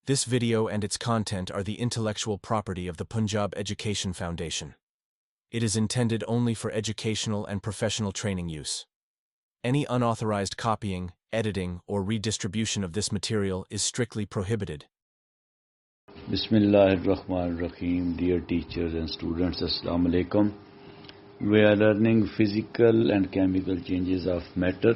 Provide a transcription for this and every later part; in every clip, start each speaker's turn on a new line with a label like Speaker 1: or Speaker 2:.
Speaker 1: This video and its content are the intellectual property of the Punjab Education Foundation. It is intended only for educational and professional training use. Any unauthorized copying, editing, or redistribution of this material is strictly prohibited.
Speaker 2: Bismillah ar-Rahman ar-Rahim. Dear teachers and students, Assalamu alaikum. We are learning physical and chemical changes of matter.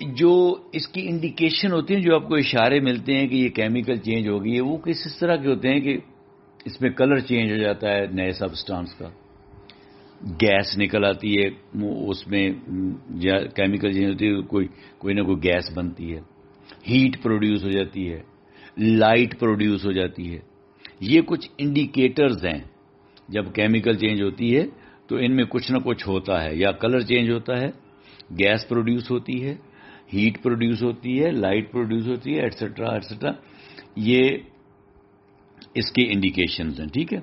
Speaker 2: جو اس کی indication ہوتی ہیں، جو آپ کو اشارے ملتے ہیں کہ یہ کیمیکل چینج ہو گئی ہے، وہ کس طرح کے ہوتے ہیں کہ اس میں کلر چینج ہو جاتا ہے نئے سبسٹانس کا، گیس نکل آتی ہے اس میں، یا کیمیکل چینج ہوتی ہے، کوئی نہ کوئی گیس بنتی ہے، ہیٹ پروڈیوس ہو جاتی ہے، لائٹ پروڈیوس ہو جاتی ہے. یہ کچھ انڈیکیٹرز ہیں. جب کیمیکل چینج ہوتی ہے تو ان میں کچھ نہ کچھ ہوتا ہے، یا کلر چینج ہوتا ہے، گیس پروڈیوس ہوتی ہے، ہیٹ پروڈیوس ہوتی ہے، لائٹ پروڈیوس ہوتی ہے، ایٹسٹرا ایٹسٹرا. یہ اس کی انڈیکیشنز ہیں. ٹھیک ہے،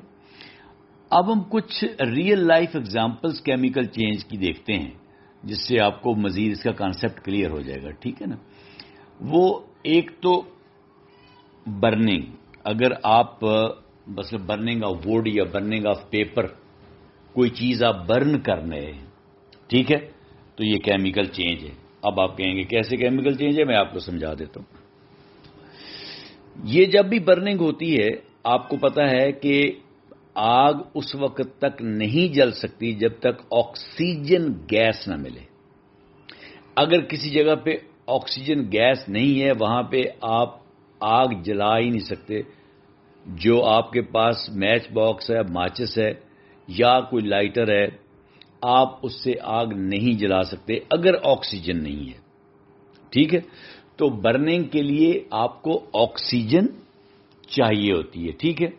Speaker 2: اب ہم کچھ real life examples chemical change کی دیکھتے ہیں، جس سے آپ کو مزید اس کا کانسیپٹ کلیئر ہو جائے گا. ٹھیک ہے نا. وہ ایک تو برننگ. اگر آپ مثلا برننگ آف ووڈ یا برننگ آف پیپر، کوئی چیز آپ برن کر رہے ہیں، ٹھیک ہے، تو یہ کیمیکل چینج ہے. اب آپ کہیں گے کیسے کیمیکل چینج ہے، میں آپ کو سمجھا دیتا ہوں. یہ جب بھی برننگ ہوتی ہے، آپ کو پتا ہے کہ آگ اس وقت تک نہیں جل سکتی جب تک آکسیجن گیس نہ ملے. اگر کسی جگہ پہ آکسیجن گیس نہیں ہے، وہاں پہ آپ آگ جلا ہی نہیں سکتے. جو آپ کے پاس میچ باکس ہے، ماچس ہے یا کوئی لائٹر ہے، آپ اس سے آگ نہیں جلا سکتے اگر آکسیجن نہیں ہے. ٹھیک ہے، تو برننگ کے لیے آپ کو آکسیجن چاہیے ہوتی ہے. ٹھیک ہے،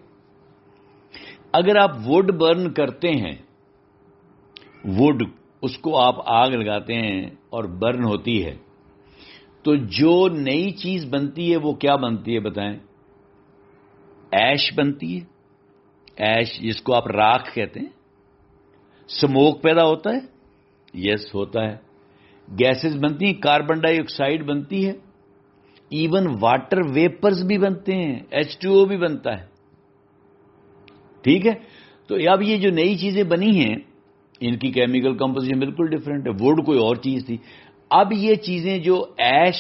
Speaker 2: اگر آپ ووڈ برن کرتے ہیں، ووڈ اس کو آپ آگ لگاتے ہیں اور برن ہوتی ہے، تو جو نئی چیز بنتی ہے وہ کیا بنتی ہے بتائیں؟ ایش بنتی ہے. ایش جس کو آپ راکھ کہتے ہیں. سموک پیدا ہوتا ہے، یس ہوتا ہے. گیسز بنتی ہیں، کاربن ڈائی آکسائڈ بنتی ہے، ایون واٹر ویپرز بھی بنتے ہیں، H2O بھی بنتا ہے. ٹھیک ہے، تو اب یہ جو نئی چیزیں بنی ہیں ان کی کیمیکل کمپوزیشن بالکل ڈفرینٹ ہے. ووڈ کوئی اور چیز تھی. اب یہ چیزیں جو ایش،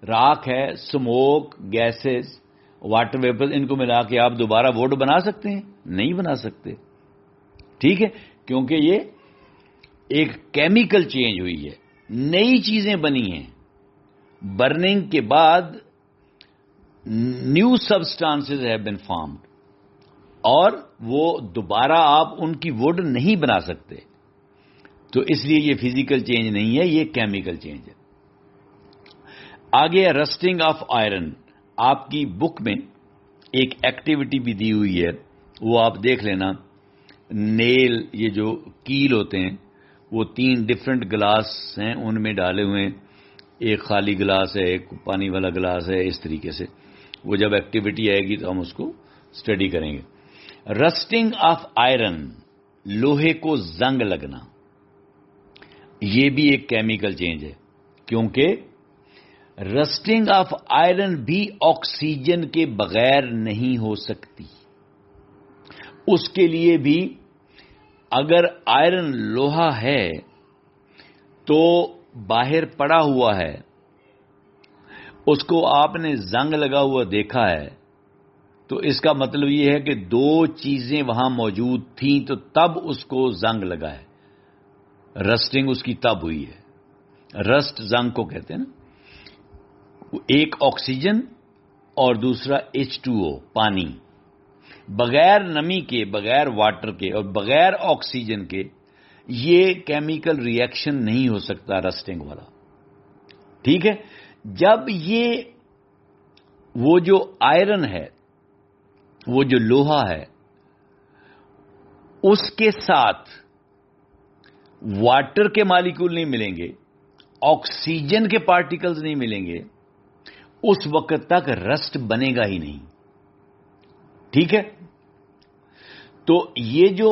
Speaker 2: راکھ ہے، سموک، گیسز، واٹر ویپر، ان کو ملا کے آپ دوبارہ ووڈ بنا سکتے ہیں؟ نہیں بنا سکتے. ٹھیک ہے، کیونکہ یہ ایک کیمیکل چینج ہوئی ہے، نئی چیزیں بنی ہیں. برننگ کے بعد new substances have been formed, اور وہ دوبارہ آپ ان کی ووڈ نہیں بنا سکتے. تو اس لیے یہ فزیکل چینج نہیں ہے، یہ کیمیکل چینج ہے. آگے رسٹنگ آف آئرن. آپ کی بک میں ایک ایکٹیویٹی بھی دی ہوئی ہے، وہ آپ دیکھ لینا. نیل، یہ جو کیل ہوتے ہیں، وہ 3 ڈفرنٹ گلاس ہیں، ان میں ڈالے ہوئے ہیں. ایک خالی گلاس ہے، ایک پانی والا گلاس ہے. اس طریقے سے وہ جب ایکٹیویٹی آئے گی تو ہم اس کو اسٹڈی کریں گے. رسٹنگ آف آئرن، لوہے کو زنگ لگنا، یہ بھی ایک کیمیکل چینج ہے. کیونکہ رسٹنگ آف آئرن بھی آکسیجن کے بغیر نہیں ہو سکتی. اس کے لیے بھی اگر آئرن لوہا ہے تو باہر پڑا ہوا ہے، اس کو آپ نے زنگ لگا ہوا دیکھا ہے، تو اس کا مطلب یہ ہے کہ 2 چیزیں وہاں موجود تھیں، تو تب اس کو زنگ لگا ہے. رسٹنگ اس کی تب ہوئی ہے. رسٹ زنگ کو کہتے ہیں نا. ایک آکسیجن اور دوسرا H2O، پانی. بغیر نمی کے، بغیر واٹر کے اور بغیر آکسیجن کے یہ کیمیکل ری ایکشن نہیں ہو سکتا رسٹنگ والا. ٹھیک ہے، جب یہ وہ جو آئرن ہے، وہ جو لوہا ہے، اس کے ساتھ واٹر کے مالیکول نہیں ملیں گے، آکسیجن کے پارٹیکلز نہیں ملیں گے، اس وقت تک رسٹ بنے گا ہی نہیں. ٹھیک ہے، تو یہ جو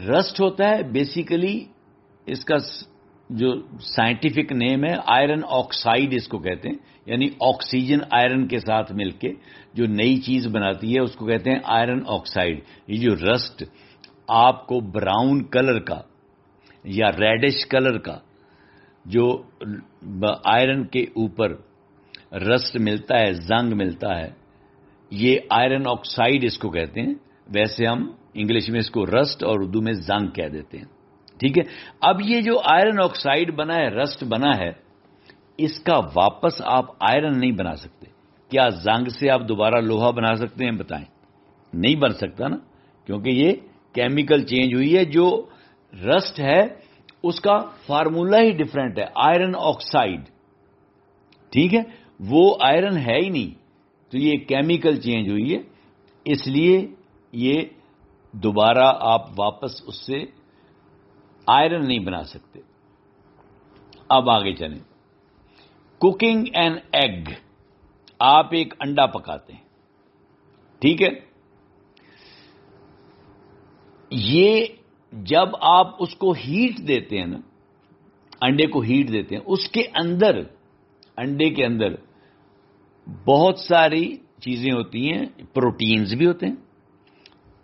Speaker 2: رسٹ ہوتا ہے بیسیکلی اس کا جو سائنٹیفک نیم ہے آئرن آکسائڈ اس کو کہتے ہیں. یعنی آکسیجن آئرن کے ساتھ مل کے جو نئی چیز بناتی ہے اس کو کہتے ہیں آئرن آکسائڈ. یہ جو رسٹ آپ کو براؤن کلر کا یا ریڈش کلر کا جو آئرن کے اوپر رسٹ ملتا ہے، زنگ ملتا ہے، یہ آئرن آکسائڈ اس کو کہتے ہیں. ویسے ہم انگلش میں اس کو رسٹ اور اردو میں زنگ کہہ دیتے ہیں. ٹھیک ہے، اب یہ جو آئرن آکسائڈ بنا ہے، رسٹ بنا ہے، اس کا واپس آپ آئرن نہیں بنا سکتے. کیا زنگ سے آپ دوبارہ لوہا بنا سکتے ہیں؟ بتائیں. نہیں بن سکتا نا، کیونکہ یہ کیمیکل چینج ہوئی ہے. جو رسٹ ہے اس کا فارمولا ہی ڈفرینٹ ہے، آئرن آکسائڈ. ٹھیک ہے، وہ آئرن ہے ہی نہیں، تو یہ کیمیکل چینج ہوئی ہے، اس لیے یہ دوبارہ آپ واپس اس سے آئرن نہیں بنا سکتے. اب آگے چلیں. کوکنگ این ایگ، آپ ایک انڈا پکاتے ہیں. ٹھیک ہے، یہ جب آپ اس کو ہیٹ دیتے ہیں نا، انڈے کو ہیٹ دیتے ہیں، اس کے اندر، انڈے کے اندر بہت ساری چیزیں ہوتی ہیں. پروٹینز بھی ہوتے ہیں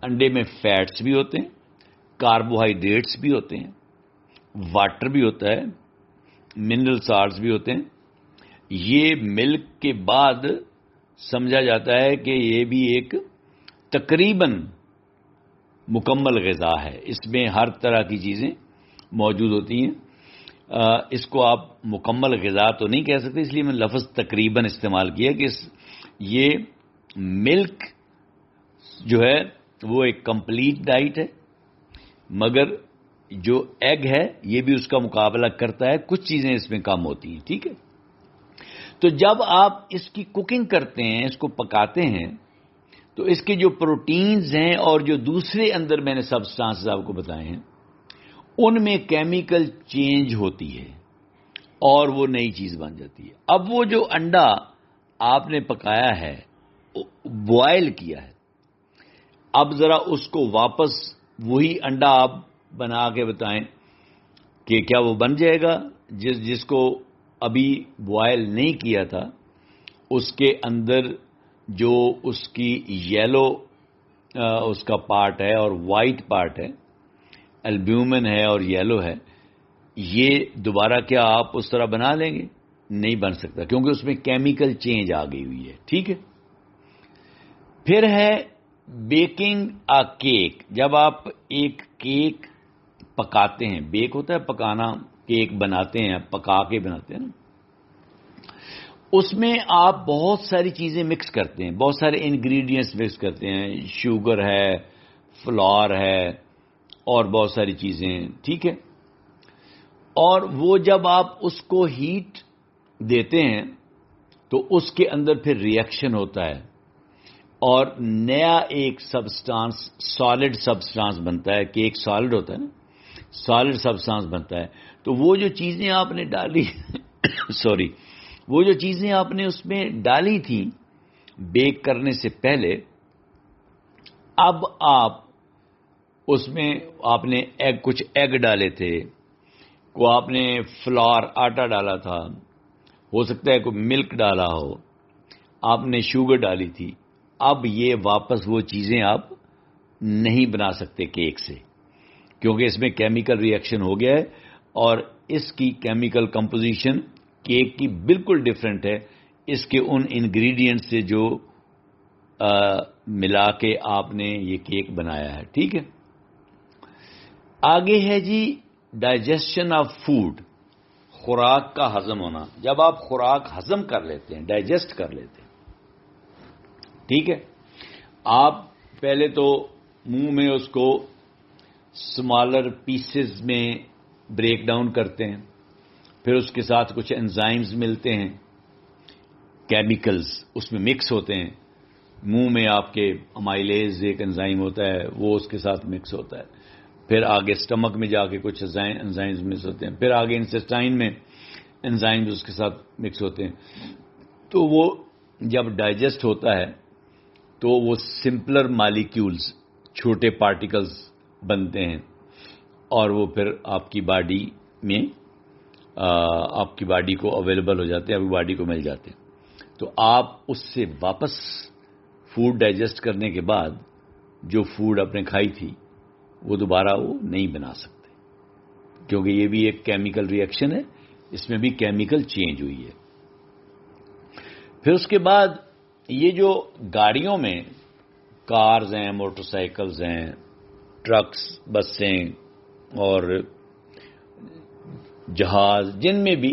Speaker 2: انڈے میں، فیٹس بھی ہوتے ہیں، کاربوہائیڈریٹس بھی ہوتے ہیں، واٹر بھی ہوتا ہے، منرل سالٹس بھی ہوتے ہیں. یہ ملک کے بعد سمجھا جاتا ہے کہ یہ بھی ایک تقریباً مکمل غذا ہے. اس میں ہر طرح کی چیزیں موجود ہوتی ہیں. اس کو آپ مکمل غذا تو نہیں کہہ سکتے، اس لیے میں لفظ تقریباً استعمال کیا کہ یہ ملک جو ہے وہ ایک کمپلیٹ ڈائٹ ہے، مگر جو ایگ ہے یہ بھی اس کا مقابلہ کرتا ہے. کچھ چیزیں اس میں کم ہوتی ہیں. ٹھیک ہے، تو جب آپ اس کی کوکنگ کرتے ہیں، اس کو پکاتے ہیں، تو اس کے جو پروٹینز ہیں اور جو دوسرے اندر میں نے سبسٹانسز آپ کو بتائے ہیں، ان میں کیمیکل چینج ہوتی ہے اور وہ نئی چیز بن جاتی ہے. اب وہ جو انڈا آپ نے پکایا ہے، بوائل کیا ہے، اب ذرا اس کو واپس وہی انڈا آپ بنا کے بتائیں کہ کیا وہ بن جائے گا؟ جس کو ابھی بوائل نہیں کیا تھا، اس کے اندر جو اس کی یلو اس کا پارٹ ہے اور وائٹ پارٹ ہے، البیومن ہے اور یلو ہے، یہ دوبارہ کیا آپ اس طرح بنا لیں گے؟ نہیں بن سکتا، کیونکہ اس میں کیمیکل چینج آ گئی ہوئی ہے. ٹھیک ہے، پھر ہے بیکنگ اے کیک. جب آپ ایک کیک پکاتے ہیں، بیک ہوتا ہے پکانا، کیک بناتے ہیں، پکا کے بناتے ہیں نا، اس میں آپ بہت ساری چیزیں مکس کرتے ہیں، بہت سارے انگریڈینٹس مکس کرتے ہیں. شوگر ہے، فلور ہے، اور بہت ساری چیزیں. ٹھیک ہے، اور وہ جب آپ اس کو ہیٹ دیتے ہیں تو اس کے اندر پھر ریئیکشن ہوتا ہے اور نیا ایک سبسٹانس، سالڈ سبسٹانس بنتا ہے. کہ ایک سالڈ ہوتا ہے نا، سالڈ سبسٹانس بنتا ہے. تو وہ جو چیزیں آپ نے ڈالی سوری، وہ جو چیزیں آپ نے اس میں ڈالی تھیں بیک کرنے سے پہلے، اب آپ اس میں آپ نے کچھ ایگ ڈالے تھے، کو آپ نے فلور آٹا ڈالا تھا، ہو سکتا ہے کوئی ملک ڈالا ہو، آپ نے شوگر ڈالی تھی. اب یہ واپس وہ چیزیں آپ نہیں بنا سکتے کیک سے، کیونکہ اس میں کیمیکل ریئیکشن ہو گیا ہے اور اس کی کیمیکل کمپوزیشن کیک کی بالکل ڈیفرنٹ ہے اس کے ان انگریڈینٹ سے جو ملا کے آپ نے یہ کیک بنایا ہے. ٹھیک ہے، آگے ہے جی ڈائجیشن آف فوڈ، خوراک کا ہضم ہونا. جب آپ خوراک ہضم کر لیتے ہیں، ڈائجسٹ کر لیتے ہیں، ٹھیک ہے، آپ پہلے تو منہ میں اس کو اسمالر پیسز میں بریک ڈاؤن کرتے ہیں، پھر اس کے ساتھ کچھ انزائمز ملتے ہیں، کیمیکلز اس میں مکس ہوتے ہیں. منہ میں آپ کے امائلیز ایک انزائم ہوتا ہے، وہ اس کے ساتھ مکس ہوتا ہے. پھر آگے سٹمک میں جا کے کچھ انزائمز مکس ہوتے ہیں، پھر آگے انٹسٹائن میں انزائمز اس کے ساتھ مکس ہوتے ہیں. تو وہ جب ڈائجسٹ ہوتا ہے تو وہ سمپلر مالیکیولز، چھوٹے پارٹیکلز بنتے ہیں اور وہ پھر آپ کی باڈی میں آپ کی باڈی کو اویلیبل ہو جاتے ہیں، آپ کی باڈی کو مل جاتے ہیں. تو آپ اس سے واپس فوڈ ڈائجسٹ کرنے کے بعد جو فوڈ آپ نے کھائی تھی وہ دوبارہ وہ نہیں بنا سکتے، کیونکہ یہ بھی ایک کیمیکل ریئیکشن ہے، اس میں بھی کیمیکل چینج ہوئی ہے. پھر اس کے بعد یہ جو گاڑیوں میں کارز ہیں، موٹر سائیکلز ہیں، ٹرکس، بسیں اور جہاز، جن میں بھی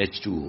Speaker 2: H2O.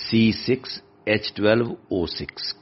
Speaker 2: C6H12O6.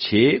Speaker 2: 6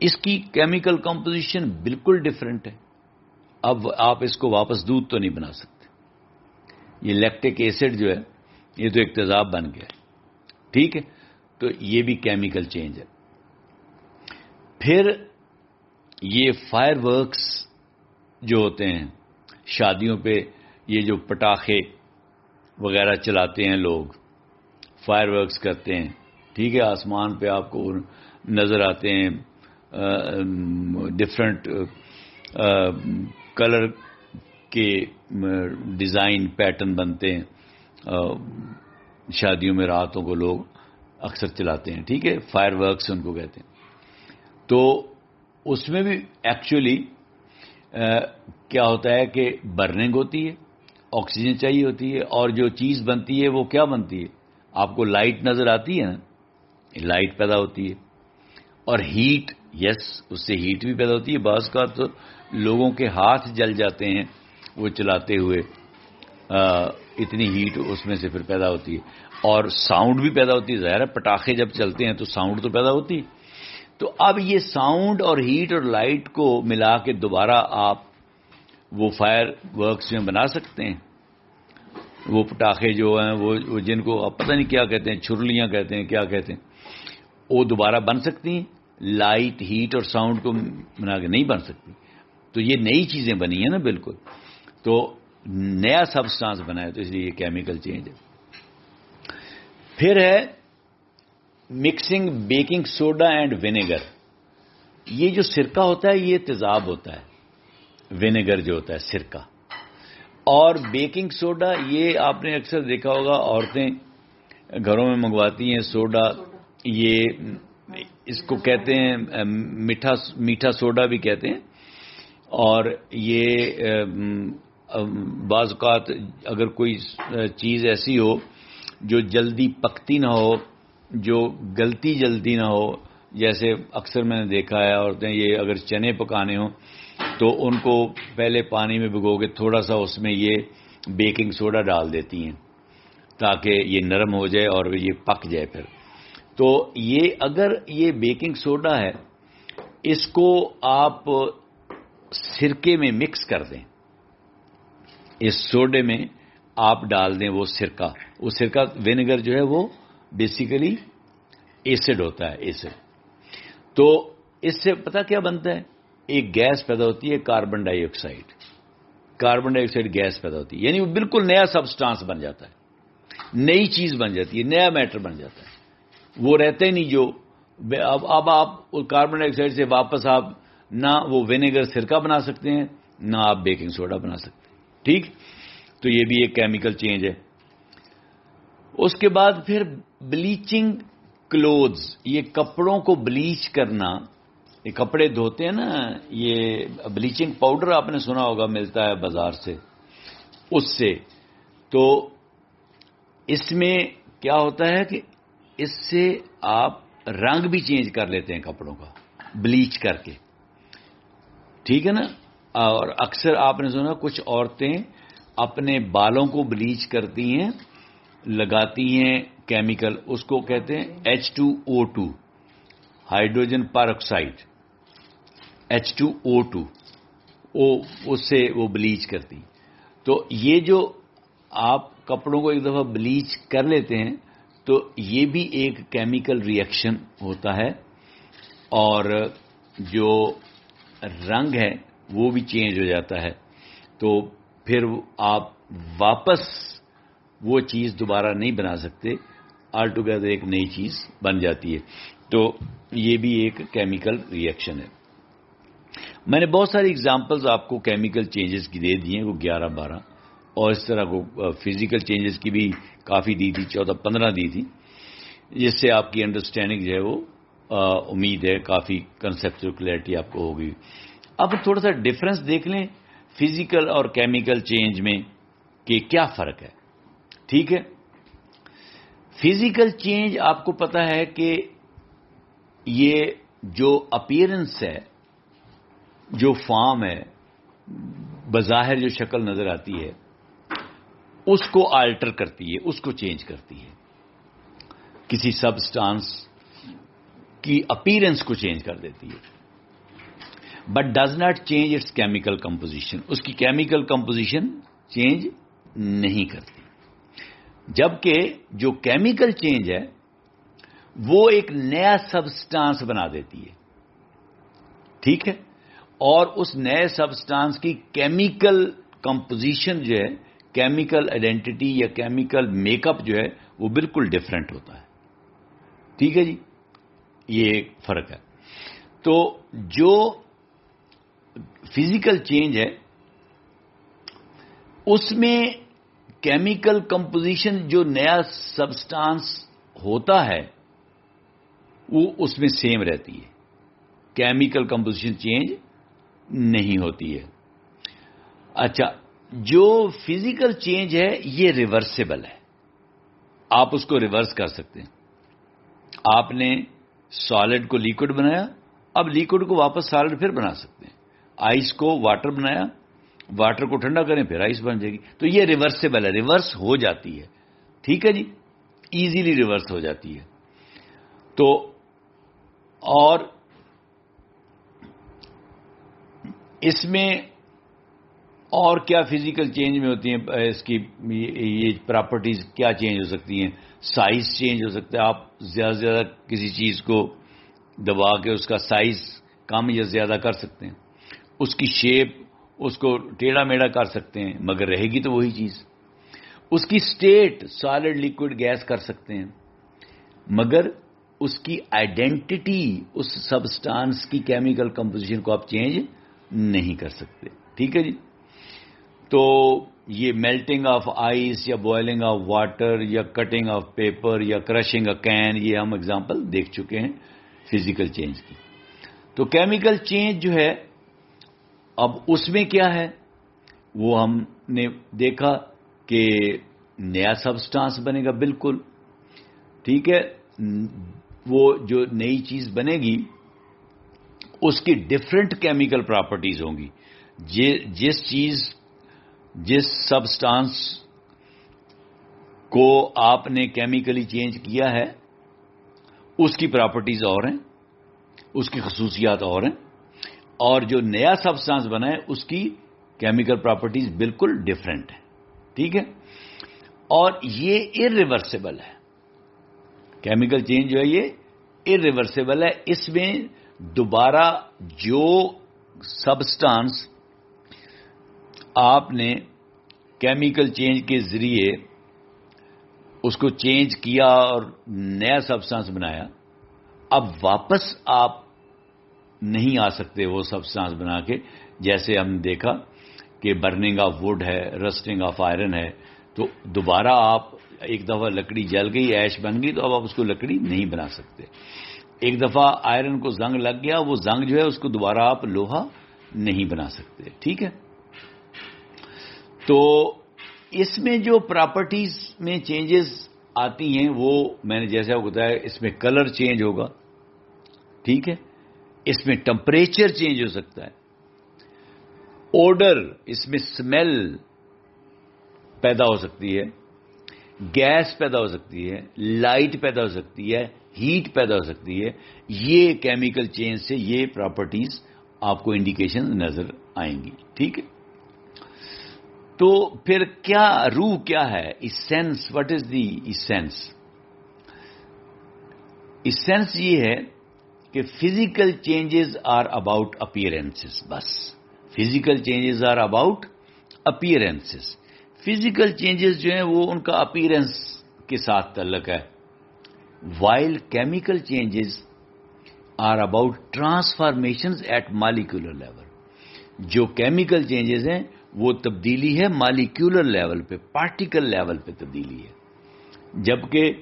Speaker 2: اس کی کیمیکل کمپوزیشن بالکل ڈفرینٹ ہے. اب آپ اس کو واپس دودھ تو نہیں بنا سکتے. یہ لیکٹک ایسڈ جو ہے یہ تو ایک تیزاب بن گیا ہے. ٹھیک ہے, تو یہ بھی کیمیکل چینج ہے. پھر یہ فائر ورکس جو ہوتے ہیں شادیوں پہ, یہ جو پٹاخے وغیرہ چلاتے ہیں لوگ, فائر ورکس کرتے ہیں, ٹھیک ہے, آسمان پہ آپ کو نظر آتے ہیں ڈفرینٹ کلر کے ڈیزائن پیٹرن بنتے ہیں. شادیوں میں راتوں کو لوگ اکثر چلاتے ہیں. ٹھیک ہے, فائر ورکس ان کو کہتے ہیں. تو اس میں بھی ایکچولی کیا ہوتا ہے کہ برننگ ہوتی ہے, آکسیجن چاہیے ہوتی ہے, اور جو چیز بنتی ہے وہ کیا بنتی ہے, آپ کو لائٹ نظر آتی ہے نا, لائٹ پیدا ہوتی ہے, اور ہیٹ, یس, اس سے ہیٹ بھی پیدا ہوتی ہے. بعض کا تو لوگوں کے ہاتھ جل جاتے ہیں وہ چلاتے ہوئے, اتنی ہیٹ اس میں سے پھر پیدا ہوتی ہے, اور ساؤنڈ بھی پیدا ہوتی ہے. ظاہر ہے پٹاخے جب چلتے ہیں تو ساؤنڈ تو پیدا ہوتی ہے. تو اب یہ ساؤنڈ اور ہیٹ اور لائٹ کو ملا کے دوبارہ آپ وہ فائر ورکس میں بنا سکتے ہیں. وہ پٹاخے جو ہیں وہ جن کو آپ پتہ نہیں کیا کہتے ہیں, چھرلیاں کہتے ہیں, کیا کہتے ہیں, وہ دوبارہ بن سکتی ہیں. لائٹ, ہیٹ اور ساؤنڈ کو ملا کے نہیں بن سکتی. تو یہ نئی چیزیں بنی ہیں نا بالکل, تو نیا سبسٹانس بنا ہے, تو اس لیے یہ کیمیکل چینج ہے. پھر ہے mixing baking soda and vinegar. یہ جو سرکہ ہوتا ہے یہ تیزاب ہوتا ہے, ونیگر جو ہوتا ہے سرکہ, اور بیکنگ سوڈا یہ آپ نے اکثر دیکھا ہوگا عورتیں گھروں میں منگواتی ہیں سوڈا. یہ اس کو کہتے ہیں میٹھا سوڈا بھی کہتے ہیں. اور یہ بعض اوقات اگر کوئی چیز ایسی ہو جو جلدی پکتی نہ ہو, جو گلتی جلدی نہ ہو, جیسے اکثر میں نے دیکھا ہے عورتیں یہ اگر چنے پکانے ہوں تو ان کو پہلے پانی میں بھگو کے تھوڑا سا اس میں یہ بیکنگ سوڈا ڈال دیتی ہیں تاکہ یہ نرم ہو جائے اور یہ پک جائے. پھر تو یہ اگر یہ بیکنگ سوڈا ہے, اس کو آپ سرکے میں مکس کر دیں, اس سوڈے میں آپ ڈال دیں وہ سرکہ. وہ سرکہ ونیگر جو ہے وہ بیسیکلی ایسڈ ہوتا ہے, ایسڈ. تو اس سے پتہ کیا بنتا ہے, ایک گیس پیدا ہوتی ہے کاربن ڈائی آکسائڈ. کاربن ڈائی آکسائڈ گیس پیدا ہوتی ہے, یعنی وہ بالکل نیا سبسٹانس بن جاتا ہے, نئی چیز بن جاتی ہے, نیا میٹر بن جاتا ہے. وہ رہتے ہی نہیں جو اب آپ کاربن ڈائی آکسائڈ سے واپس آپ نہ وہ ونیگر سرکہ بنا سکتے ہیں نہ آپ بیکنگ سوڈا بنا سکتے ہیں. ٹھیک, تو یہ بھی ایک کیمیکل چینج ہے. اس کے بعد پھر بلیچنگ کلوتھز, یہ کپڑوں کو بلیچ کرنا. یہ کپڑے دھوتے ہیں نا, یہ بلیچنگ پاؤڈر آپ نے سنا ہوگا ملتا ہے بازار سے, اس سے. تو اس میں کیا ہوتا ہے کہ اس سے آپ رنگ بھی چینج کر لیتے ہیں کپڑوں کا بلیچ کر کے. ٹھیک ہے نا. اور اکثر آپ نے سنا کچھ عورتیں اپنے بالوں کو بلیچ کرتی ہیں, لگاتی ہیں کیمیکل, اس کو کہتے ہیں H2O2, ہائیڈروجن پر آکسائڈ, H2O2, اس سے وہ بلیچ کرتی. تو یہ جو آپ کپڑوں کو ایک دفعہ بلیچ کر لیتے ہیں تو یہ بھی ایک کیمیکل ری ایکشن ہوتا ہے, اور جو رنگ ہے وہ بھی چینج ہو جاتا ہے. تو پھر آپ واپس وہ چیز دوبارہ نہیں بنا سکتے, آل ٹوگیدر ایک نئی چیز بن جاتی ہے. تو یہ بھی ایک کیمیکل ری ایکشن ہے. میں نے بہت ساری اگزامپلز آپ کو کیمیکل چینجز کی دے دی ہیں, وہ 11-12, اور اس طرح کو فزیکل چینجز کی بھی کافی دی تھی, 14-15 دی تھی, جس سے آپ کی انڈرسٹینڈنگ جو ہے وہ امید ہے کافی کنسیپچل کلیئرٹی آپ کو ہوگی. اب تھوڑا سا ڈفرنس دیکھ لیں فزیکل اور کیمیکل چینج میں کہ کیا فرق ہے. ٹھیک ہے, فزیکل چینج آپ کو پتا ہے کہ یہ جو اپیرنس ہے, جو فارم ہے, بظاہر جو شکل نظر آتی ہے, اس کو آلٹر کرتی ہے, اس کو چینج کرتی ہے. کسی سبسٹانس کی اپیرنس کو چینج کر دیتی ہے. But does not change its chemical composition. اس کی کیمیکل کمپوزیشن چینج نہیں کرتی. جبکہ جو کیمیکل چینج ہے وہ ایک نیا سبسٹانس بنا دیتی ہے. ٹھیک ہے, اور اس نئے سبسٹانس کی کیمیکل کمپوزیشن جو ہے, کیمیکل آئیڈینٹی یا کیمیکل میک اپ جو ہے وہ بالکل ڈفرینٹ ہوتا ہے. ٹھیک ہے جی, یہ ایک فرق ہے. تو جو فزیکل چینج ہے اس میں کیمیکل کمپوزیشن جو نیا سبسٹانس ہوتا ہے وہ اس میں سیم رہتی ہے, کیمیکل کمپوزیشن چینج نہیں ہوتی ہے. اچھا, جو فزیکل چینج ہے یہ ریورسیبل ہے, آپ اس کو ریورس کر سکتے ہیں. آپ نے سالڈ کو لیکوڈ بنایا, اب لیکوڈ کو واپس سالڈ پھر بنا سکتے ہیں. آئس کو واٹر بنایا, واٹر کو ٹھنڈا کریں پھر آئس بن جائے گی. تو یہ ریورسیبل ہے, ریورس ہو جاتی ہے. ٹھیک ہے جی, ایزیلی ریورس ہو جاتی ہے. تو اور اس میں اور کیا فزیکل چینج میں ہوتی ہیں, اس کی یہ پراپرٹیز کیا چینج ہو سکتی ہیں؟ سائز چینج ہو سکتا ہے, آپ زیادہ سے زیادہ کسی چیز کو دبا کے اس کا سائز کم یا زیادہ کر سکتے ہیں. اس کی شیپ, اس کو ٹیڑھا میڑھا کر سکتے ہیں مگر رہے گی تو وہی چیز. اس کی سٹیٹ, سالڈ لیکوڈ گیس کر سکتے ہیں مگر اس کی آئیڈینٹی, اس سبسٹانس کی کیمیکل کمپوزیشن کو آپ چینج نہیں کر سکتے. ٹھیک ہے جی. تو یہ میلٹنگ آف آئس یا بوائلنگ آف واٹر یا کٹنگ آف پیپر یا کرشنگ اے کین, یہ ہم اگزامپل دیکھ چکے ہیں فزیکل چینج کی. تو کیمیکل چینج جو ہے اب اس میں کیا ہے وہ ہم نے دیکھا کہ نیا سبسٹانس بنے گا بالکل. ٹھیک ہے, وہ جو نئی چیز بنے گی اس کی ڈفرینٹ کیمیکل پراپرٹیز ہوں گی. جس سبسٹانس کو آپ نے کیمیکلی چینج کیا ہے اس کی پراپرٹیز اور ہیں, اس کی خصوصیات اور ہیں, اور جو نیا سبسٹانس بنا ہے اس کی کیمیکل پراپرٹیز بالکل ڈفرینٹ ہیں. ٹھیک ہے, اور یہ ارریورسیبل ہے. کیمیکل چینج جو ہے یہ ارریورسیبل ہے. اس میں دوبارہ جو سبسٹانس آپ نے کیمیکل چینج کے ذریعے اس کو چینج کیا اور نیا سبسٹانس بنایا, اب واپس آپ نہیں آ سکتے وہ سبسٹانس بنا کے. جیسے ہم نے دیکھا کہ برننگ آف ووڈ ہے, رسٹنگ آف آئرن ہے, تو دوبارہ آپ ایک دفعہ لکڑی جل گئی, ایش بن گئی, تو اب آپ اس کو لکڑی نہیں بنا سکتے. ایک دفعہ آئرن کو زنگ لگ گیا, وہ زنگ جو ہے اس کو دوبارہ آپ لوہا نہیں بنا سکتے. ٹھیک ہے, تو اس میں جو پراپرٹیز میں چینجز آتی ہیں وہ میں نے جیسے آپ کو بتایا, اس میں کلر چینج ہوگا. ٹھیک ہے, اس میں ٹمپریچر چینج ہو سکتا ہے, اوڈر, اس میں اسمیل پیدا ہو سکتی ہے, گیس پیدا ہو سکتی ہے, لائٹ پیدا ہو سکتی ہے, ہیٹ پیدا ہو سکتی ہے. یہ کیمیکل چینج سے یہ پراپرٹیز آپ کو انڈیکیشن نظر آئیں گی. ٹھیک ہے, تو پھر کیا روح کیا ہے, essence, what is the essence? Essence یہ ہے کہ physical changes are about appearances. بس physical changes are about appearances. Physical changes جو ہیں وہ ان کا اپیئرنس کے ساتھ تعلق ہے, while chemical changes are about transformations at molecular level. جو کیمیکل چینجز ہیں وہ تبدیلی ہے مالیکولر لیول پہ, پارٹیکل لیول پہ تبدیلی ہے, جبکہ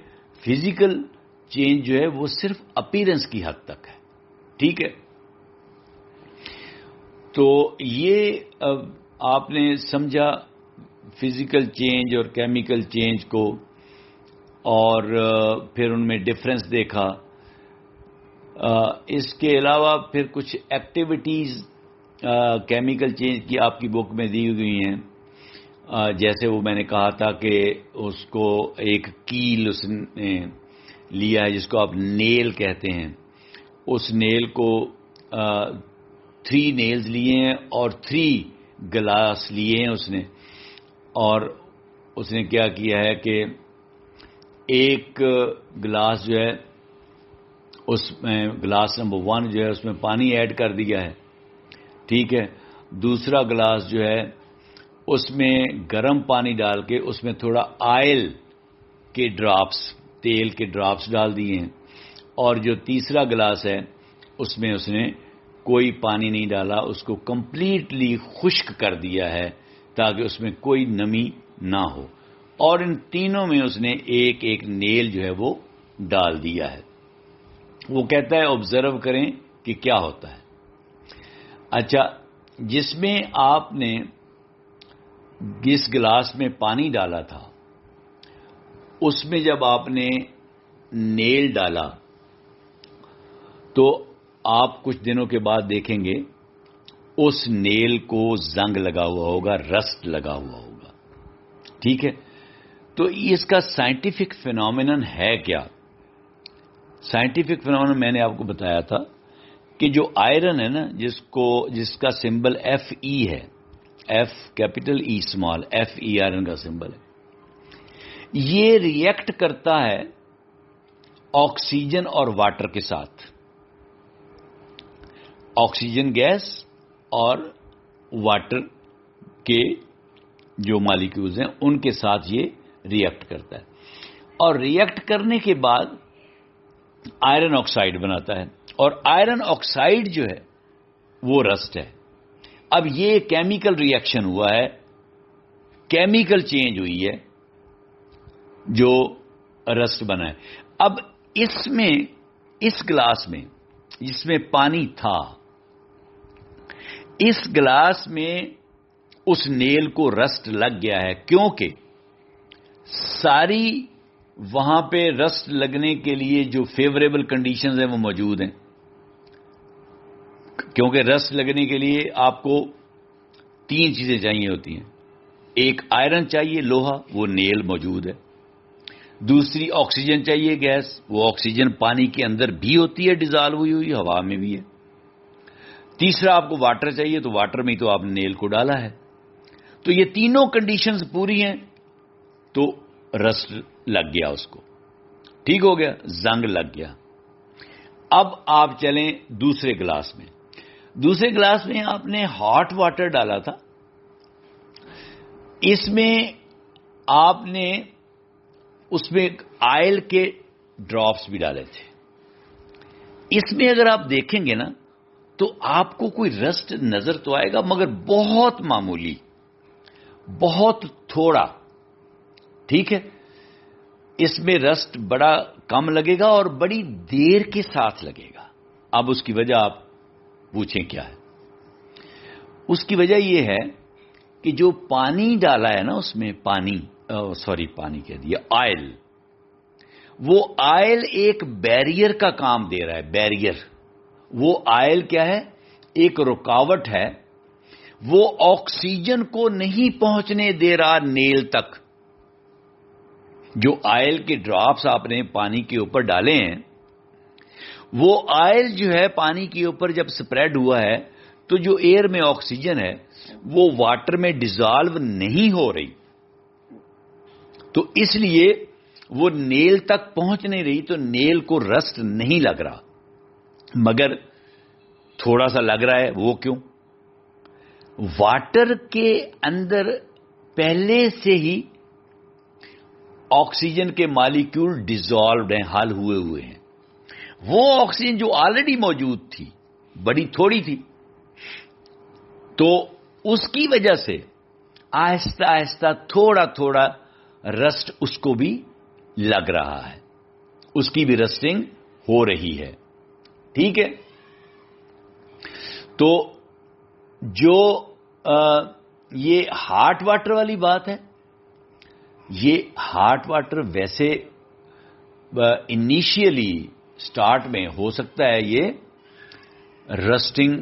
Speaker 2: فزیکل چینج جو ہے وہ صرف اپیرنس کی حد تک ہے. ٹھیک ہے, تو یہ آپ نے سمجھا فزیکل چینج اور کیمیکل چینج کو, اور پھر ان میں ڈفرنس دیکھا. اس کے علاوہ پھر کچھ ایکٹیویٹیز کیمیکل چینج کی آپ کی بک میں دی ہوئی ہیں. جیسے وہ میں نے کہا تھا کہ اس کو ایک کیل اس نے لیا ہے جس کو آپ نیل کہتے ہیں. اس نیل کو 3 نیلز لیے ہیں اور 3 گلاس لیے ہیں اس نے، اور اس نے کیا کیا ہے کہ ایک گلاس جو ہے اس میں گلاس نمبر 1 جو ہے اس میں پانی ایڈ کر دیا ہے، ٹھیک ہے. دوسرا گلاس جو ہے اس میں گرم پانی ڈال کے اس میں تھوڑا آئل کے ڈراپس، تیل کے ڈراپس ڈال دیے ہیں، اور جو تیسرا گلاس ہے اس میں اس نے کوئی پانی نہیں ڈالا، اس کو کمپلیٹلی خشک کر دیا ہے تاکہ اس میں کوئی نمی نہ ہو، اور ان تینوں میں اس نے ایک ایک نیل جو ہے وہ ڈال دیا ہے. وہ کہتا ہے آبزرو کریں کہ کیا ہوتا ہے. اچھا، جس میں آپ نے جس گلاس میں پانی ڈالا تھا اس میں جب آپ نے نیل ڈالا تو آپ کچھ دنوں کے بعد دیکھیں گے اس نیل کو زنگ لگا ہوا ہوگا، رسٹ لگا ہوا ہوگا، ٹھیک ہے. تو اس کا سائنٹیفک فینومینن ہے کیا؟ سائنٹیفک فینومینن میں نے آپ کو بتایا تھا کہ جو آئرن ہے نا، جس کا سمبل ایف ای ہے، F capital E small, F E iron کا سمبل ہے، یہ ریئیکٹ کرتا ہے آکسیجن اور واٹر کے ساتھ، آکسیجن گیس اور واٹر کے جو مالیکیولز ہیں ان کے ساتھ یہ ریئیکٹ کرتا ہے، اور ریئیکٹ کرنے کے بعد آئرن آکسائڈ بناتا ہے، اور آئرن آکسائڈ جو ہے وہ رسٹ ہے. اب یہ کیمیکل ریئیکشن ہوا ہے، کیمیکل چینج ہوئی ہے جو رسٹ بنا ہے. اب اس میں، اس گلاس میں جس میں پانی تھا، اس گلاس میں اس نیل کو رسٹ لگ گیا ہے، کیونکہ ساری وہاں پہ رسٹ لگنے کے لیے جو فیوریبل کنڈیشنز ہیں وہ موجود ہیں. کیونکہ رسٹ لگنے کے لیے آپ کو 3 چیزیں چاہیے ہوتی ہیں. ایک آئرن چاہیے، لوہا، وہ نیل موجود ہے. دوسری آکسیجن چاہیے، گیس، وہ آکسیجن پانی کے اندر بھی ہوتی ہے، ڈیزالو ہوئی ہوئی، ہوا میں بھی ہے. تیسرا آپ کو واٹر چاہیے، تو واٹر میں تو آپ نے نیل کو ڈالا ہے. تو یہ تینوں کنڈیشنز پوری ہیں تو رسٹ لگ گیا، اس کو ٹھیک ہو گیا، زنگ لگ گیا. اب آپ چلیں دوسرے گلاس میں. دوسرے گلاس میں آپ نے ہاٹ واٹر ڈالا تھا، اس میں آپ نے اس میں آئل کے ڈراپس بھی ڈالے تھے. اس میں اگر آپ دیکھیں گے نا تو آپ کو کوئی رسٹ نظر تو آئے گا، مگر بہت معمولی، بہت تھوڑا، ٹھیک ہے. اس میں رسٹ بڑا کم لگے گا اور بڑی دیر کے ساتھ لگے گا. اب اس کی وجہ آپ پوچھیں کیا ہے؟ اس کی وجہ یہ ہے کہ جو پانی ڈالا ہے نا اس میں، پانی کہہ دیا، آئل، وہ آئل ایک بیریئر کا کام دے رہا ہے. بیریئر، وہ آئل کیا ہے؟ ایک رکاوٹ ہے، وہ آکسیجن کو نہیں پہنچنے دے رہا نیل تک. جو آئل کے ڈراپس آپ نے پانی کے اوپر ڈالے ہیں، وہ آئل جو ہے پانی کے اوپر جب سپریڈ ہوا ہے تو جو ایئر میں آکسیجن ہے وہ واٹر میں ڈیزالو نہیں ہو رہی، تو اس لیے وہ نیل تک پہنچ نہیں رہی، تو نیل کو رسٹ نہیں لگ رہا، مگر تھوڑا سا لگ رہا ہے. وہ کیوں؟ واٹر کے اندر پہلے سے ہی آکسیجن کے مالیکیول ڈیزالوڈ ہیں، حل ہوئے ہیں. وہ آکسیجن جو آلریڈی موجود تھی بڑی تھوڑی تھی، تو اس کی وجہ سے آہستہ آہستہ تھوڑا تھوڑا رسٹ اس کو بھی لگ رہا ہے، اس کی بھی رسٹنگ ہو رہی ہے. ٹھیک ہے. تو جو یہ ہاٹ واٹر والی بات ہے، یہ ہاٹ واٹر ویسے انیشیلی سٹارٹ میں ہو سکتا ہے یہ رسٹنگ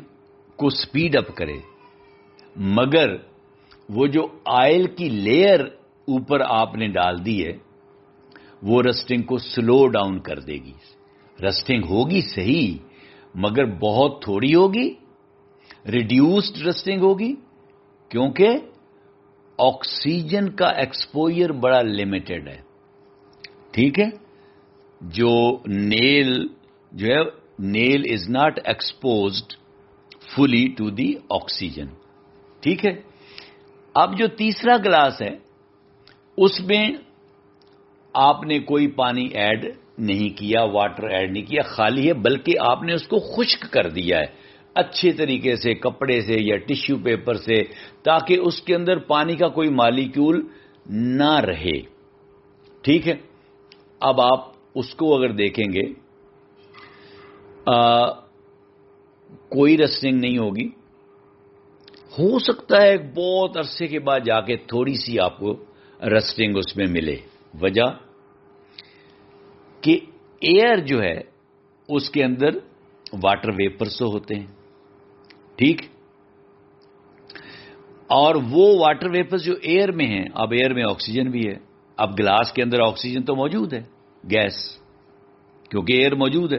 Speaker 2: کو سپیڈ اپ کرے، مگر وہ جو آئل کی لیئر اوپر آپ نے ڈال دی ہے وہ رسٹنگ کو سلو ڈاؤن کر دے گی. رسٹنگ ہوگی صحیح، مگر بہت تھوڑی ہوگی، ریڈیوسڈ رسٹنگ ہوگی کیونکہ آکسیجن کا ایکسپوئر بڑا لمیٹڈ ہے. ٹھیک ہے, جو nail is not exposed fully to the oxygen. ٹھیک ہے. اب جو تیسرا گلاس ہے اس میں آپ نے کوئی پانی ایڈ نہیں کیا, واٹر ایڈ نہیں کیا, خالی ہے, بلکہ آپ نے اس کو خشک کر دیا ہے اچھے طریقے سے کپڑے سے یا ٹشو پیپر سے, تاکہ اس کے اندر پانی کا کوئی مالیکیول نہ رہے. ٹھیک ہے. اب آپ اس کو اگر دیکھیں گے کوئی رسٹنگ نہیں ہوگی. ہو سکتا ہے بہت عرصے کے بعد جا کے تھوڑی سی آپ کو رسٹنگ اس میں ملے. وجہ کہ ایئر جو ہے اس کے اندر واٹر ویپرز تو ہوتے ہیں. ٹھیک. اور وہ واٹر ویپرز جو ایئر میں ہیں, اب ایئر میں آکسیجن بھی ہے. اب گلاس کے اندر آکسیجن تو موجود ہے, گیس, کیونکہ ایئر موجود ہے.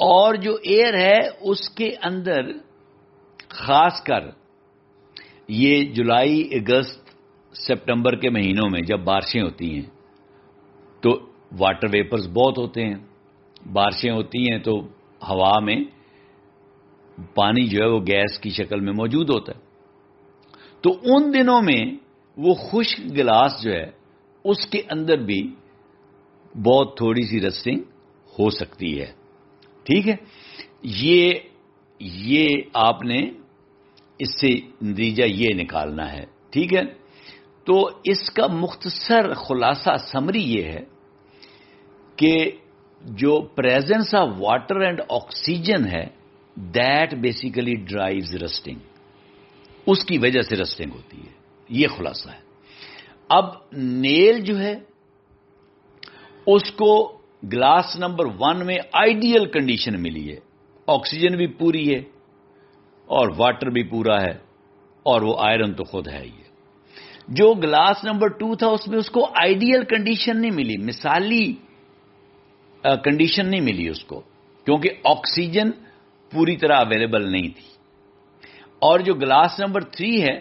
Speaker 2: اور جو ایئر ہے اس کے اندر خاص کر یہ جولائی, اگست, سپٹمبر کے مہینوں میں جب بارشیں ہوتی ہیں تو واٹر ویپرز بہت ہوتے ہیں. بارشیں ہوتی ہیں تو ہوا میں پانی جو ہے وہ گیس کی شکل میں موجود ہوتا ہے. تو ان دنوں میں وہ خشک گلاس جو ہے اس کے اندر بھی بہت تھوڑی سی رسٹنگ ہو سکتی ہے. ٹھیک ہے. یہ آپ نے اس سے نتیجہ یہ نکالنا ہے. ٹھیک ہے. تو اس کا مختصر خلاصہ سمری یہ ہے کہ جو presence of water and oxygen ہے دیٹ بیسیکلی ڈرائیوز رسٹنگ, اس کی وجہ سے رسٹنگ ہوتی ہے. یہ خلاصہ ہے. اب نیل جو ہے اس کو گلاس نمبر 1 میں آئیڈیل کنڈیشن ملی ہے. آکسیجن بھی پوری ہے اور واٹر بھی پورا ہے اور وہ آئرن تو خود ہے ہی ہے. جو گلاس نمبر 2 تھا اس میں اس کو آئیڈیل کنڈیشن نہیں ملی, مثالی کنڈیشن نہیں ملی اس کو, کیونکہ آکسیجن پوری طرح اویلیبل نہیں تھی. اور جو گلاس نمبر 3 ہے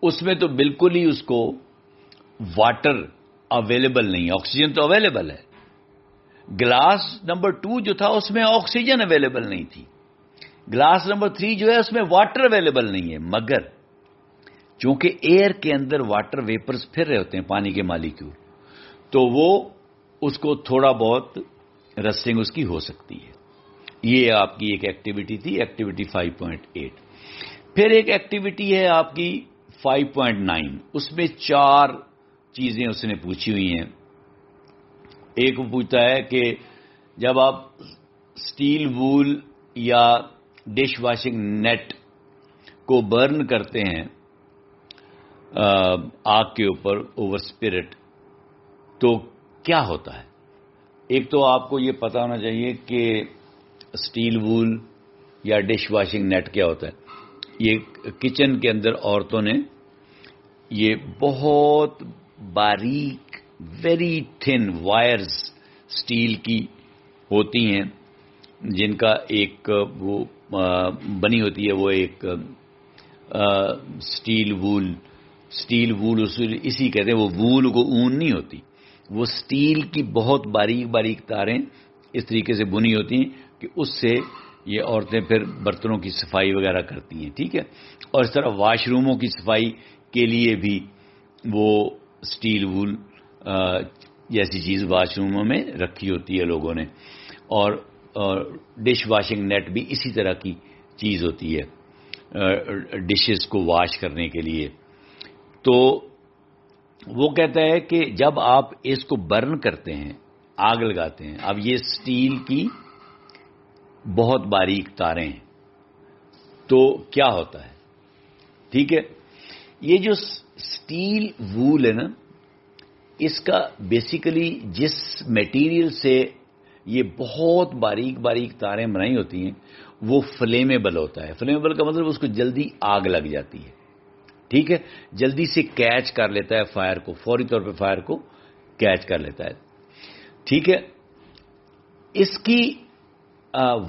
Speaker 2: اس میں تو بالکل ہی اس کو واٹر اویلیبل نہیں, آکسیجن تو اویلیبل ہے. گلاس نمبر 2 جو تھا اس میں آکسیجن اویلیبل نہیں تھی. گلاس نمبر 3 جو ہے اس میں واٹر اویلیبل نہیں ہے, مگر چونکہ ایئر کے اندر واٹر ویپرز پھر رہے ہوتے ہیں, پانی کے مالیکیول, تو وہ اس کو تھوڑا بہت رسٹنگ اس کی ہو سکتی ہے. یہ آپ کی ایک ایکٹیویٹی تھی, ایکٹیویٹی 5.8. پھر ایک ایکٹیویٹی ہے آپ کی 5.9. اس میں 4 چیزیں اس نے پوچھی ہوئی ہیں. ایک وہ پوچھتا ہے کہ جب آپ سٹیل وول یا ڈش واشنگ نیٹ کو برن کرتے ہیں آگ کے اوپر اوور اسپرٹ, تو کیا ہوتا ہے. ایک تو آپ کو یہ پتا ہونا چاہیے کہ سٹیل وول یا ڈش واشنگ نیٹ کیا ہوتا ہے. یہ کچن کے اندر عورتوں نے یہ بہت باریک ویری تھن وائرز سٹیل کی ہوتی ہیں جن کا ایک وہ بنی ہوتی ہے, وہ ایک سٹیل وول اسی کہتے ہیں. وہ وول کو اون نہیں ہوتی, وہ سٹیل کی بہت باریک باریک تاریں اس طریقے سے بنی ہوتی ہیں کہ اس سے یہ عورتیں پھر برتنوں کی صفائی وغیرہ کرتی ہیں. ٹھیک ہے. اور اس طرح واش روموں کی صفائی کے لیے بھی وہ سٹیل وول جیسی چیز واش روموں میں رکھی ہوتی ہے لوگوں نے. اور ڈش واشنگ نیٹ بھی اسی طرح کی چیز ہوتی ہے ڈشز کو واش کرنے کے لیے. تو وہ کہتا ہے کہ جب آپ اس کو برن کرتے ہیں, آگ لگاتے ہیں, اب یہ سٹیل کی بہت باریک تاریں ہیں, تو کیا ہوتا ہے. ٹھیک ہے. یہ جو سٹیل وول ہے نا, اس کا بیسیکلی جس میٹیریل سے یہ بہت باریک باریک تاریں بنائی ہوتی ہیں وہ فلیمیبل ہوتا ہے. فلیمیبل کا مطلب اس کو جلدی آگ لگ جاتی ہے. ٹھیک ہے. جلدی سے کیچ کر لیتا ہے فائر کو, فوری طور پہ فائر کو کیچ کر لیتا ہے. ٹھیک ہے. اس کی